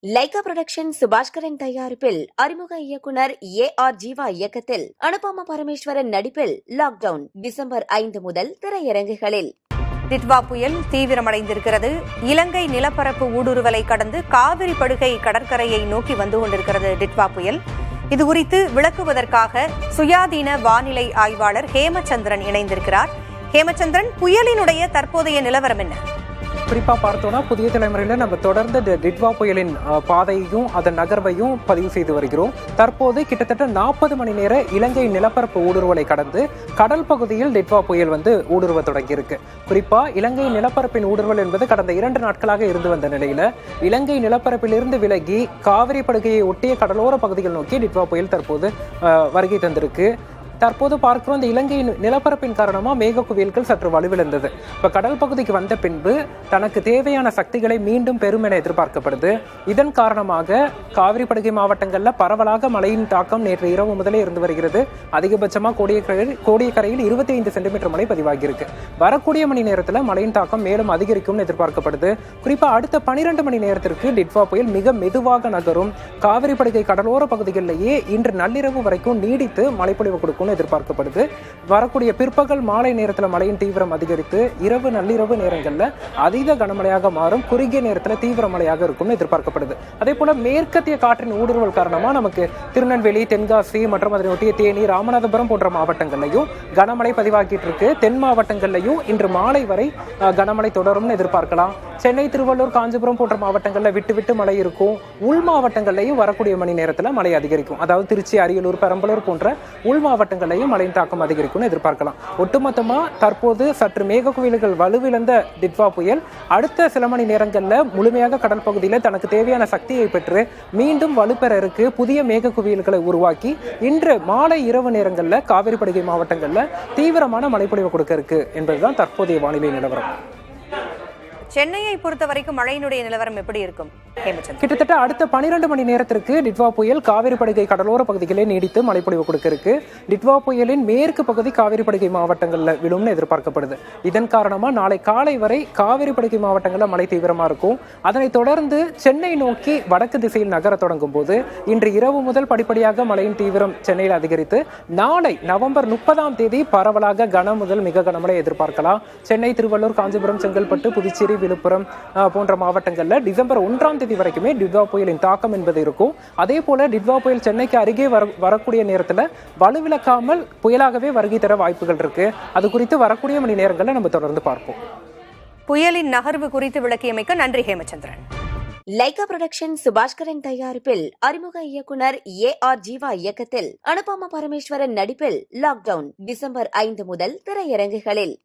Lyca production Subaskaran தயாரிப்பில் அறிமுக இயக்குனர் AR ஜீவா இயக்கத்தில் அனுபமா பரமேஸ்வரன் நடிப்பில் லாக்டவுன் டிசம்பர் 5 முதல் திரையரங்குகளில். டிட்வா புயல் தீவிரமடைந்திருக்கிறது. இலங்கை நிலப்பரப்பு ஊடுருவலை கடந்து காவிரி படுகை கடற்கரையை நோக்கி வந்து கொண்டிருக்கிறது டிட்வா புயல். இதுகுறித்து விளக்குவதற்காக சுயாதீன வானிலை ஆய்வாளர் ஹேமச்சந்திரன் இணைந்திருக்கிறார். ஹேமச்சந்திரன், புயலினுடைய தற்போதைய நிலவரம் என்ன? குறிப்பா பார்த்தோம்னா புதிய தலைமுறையில நம்ம தொடர்ந்து டிட்வா புயலின் பாதையையும் அதன் நகர்வையும் பதிவு செய்து வருகிறோம். தற்போது கிட்டத்தட்ட 40 மணி நேர இலங்கை நிலப்பரப்பு ஊடுருவலை கடந்து கடல் பகுதியில் டிட்வா புயல் ஊடுருவ தொடங்கியிருக்கு. குறிப்பா இலங்கை நிலப்பரப்பின் ஊடுருவல் என்பது கடந்த 2 நாட்களாக இருந்து வந்த நிலையில இலங்கை நிலப்பரப்பிலிருந்து விலகி காவிரி படுகையை ஒட்டிய கடலோர பகுதிகள் நோக்கி டிட்வா புயல் தற்போது வருகை தந்திருக்கு. தற்போது பார்க்கிறோம், இந்த இலங்கை நிலப்பரப்பின் காரணமா மேக குவியல்கள் சற்று வலுவிழந்தது. இப்ப கடல் பகுதிக்கு வந்த பின்பு தனக்கு தேவையான சக்திகளை மீண்டும் பெறும் என எதிர்பார்க்கப்படுது. இதன் காரணமாக காவிரி படுகை மாவட்டங்கள்ல பரவலாக மழையின் தாக்கம் நேற்று இரவு முதலே இருந்து வருகிறது. அதிகபட்சமா கோடியக்கரையில் 25 சென்டிமீட்டர் மழை பதிவாகியிருக்கு. வரக்கூடிய மணி நேரத்துல மழையின் தாக்கம் மேலும் அதிகரிக்கும் எதிர்பார்க்கப்படுது. குறிப்பா அடுத்த 12 மணி நேரத்திற்கு டிட்வா புயல் மிக மெதுவாக நகரும். காவிரி படுகை கடலோர பகுதிகளிலேயே இன்று நள்ளிரவு வரைக்கும் நீடித்து மழைப்பொழிவு கொடுக்கும் எதிர்பார்க்கப்படுது. வரக்கூடிய பிற்பகல் மாலை நேரத்தில் மழையின் தீவிரம் அதிகரித்து இரவு நள்ளிரவு நேரங்களில் அதீத கனமழையாக மாறும். குறுகிய நேரத்தில் தீவிர மழையாக இருக்கும் எதிர்பார்க்கப்படுது. அதே போல மேற்கத்திய காற்றின் ஊடுருவல் காரணமா நமக்கு திருநெல்வேலி, தென்காசி மற்றும் அதனை ஒட்டிய தேனி, ராமநாதபுரம் போன்ற மாவட்டங்கள்லையும் கனமழை பதிவாகிட்டு இருக்கு. தென் மாவட்டங்கள்லையும் இன்று மாலை வரை கனமழை தொடரும்னு எதிர்பார்க்கலாம். சென்னை, திருவள்ளூர், காஞ்சிபுரம் போன்ற மாவட்டங்களில் விட்டு விட்டு மழை இருக்கும். உள் மாவட்டங்கள்லையும் வரக்கூடிய மணி நேரத்தில் மழை அதிகரிக்கும். அதாவது திருச்சி, அரியலூர், பெரம்பலூர் போன்ற உள் மாவட்டங்களையும் மழையின் தாக்கம் அதிகரிக்கும் எதிர்பார்க்கலாம். ஒட்டுமொத்தமா தற்போது சற்று மேக குவியல்கள் வலுவிழந்த டிட்வா புயல் அடுத்த சில மணி நேரங்களில் முழுமையாக கடல் பகுதியில் தனக்கு தேவையான சக்தியை பெற்று மீண்டும் வலுப்பெற இருக்கு. புதிய மேக குவியல்களை உருவாக்கி இன்று மாலை இரவு நேரங்களில் காவிரி படுகை மாவட்டங்களில் தீவிரமான மழைப்பொழிவு கொடுக்க இருக்கு என்பதுதான் தற்போதைய வானிலை நிலவரம். சென்னையை பொறுத்த வரைக்கும் மழையினுடைய நிலவரம் எப்படி இருக்கும்? கிட்டத்தட்ட அடுத்த 12 மணி நேரத்திற்கு டிட்வா புயல் காவிரி படுகை கடலோர பகுதிகளே நீடித்து மழைப்பொழிவு கொடுக்க இருக்கு. டிட்வா புயலின் மேற்கு பகுதி காவிரி படுகை மாவட்டங்களில் விழும்னு எதிர்பார்க்கப்படுது. இதன் காரணமா நாளை காலை வரை காவிரி படுகை மாவட்டங்களில் மழை தீவிரமா இருக்கும். அதனைத் தொடர்ந்து சென்னை நோக்கி வடக்கு திசையில் நகர தொடங்கும் போது இன்று இரவு முதல் படிப்படியாக மழையின் தீவிரம் சென்னையில் அதிகரித்து நாளை நவம்பர் 30ஆம் தேதி பரவலாக கன முதல் மிக கனமழை எதிர்பார்க்கலாம். சென்னை, திருவள்ளூர், காஞ்சிபுரம், செங்கல்பட்டு, புதுச்சேரி, விழுப்புரம் போன்ற மாவட்டங்களில் டிசம்பர் 1ஆம் தேதி வரைக்குமே டிட்வா புயலின் தாக்கம் என்பது இருக்கும். அதே போல டிட்வா புயல் சென்னைக்கு அருகே வரக்கூடிய நேரத்தில் வலுவிழக்காமல் புயலாகவே வருகை தர வாய்ப்புகள் இருக்கு. அது குறித்து வரக்கூடிய மணி நேரங்களில் நம்ம தொடர்ந்து பார்ப்போம். புயலின் நகர்வு குறித்து விளக்கியமைக்க நன்றி ஹேமச்சந்திரன். லைகா புரொடக்ஷன் சுபாஷ்கரன் தயாரிப்பில் அறிமுக இயக்குனர் AR ஜீவா இயக்கத்தில் அனுபமா பரமேஸ்வரன் நடிப்பில் லாக்டவுன் டிசம்பர் 5 முதல் திரையரங்குகளில்.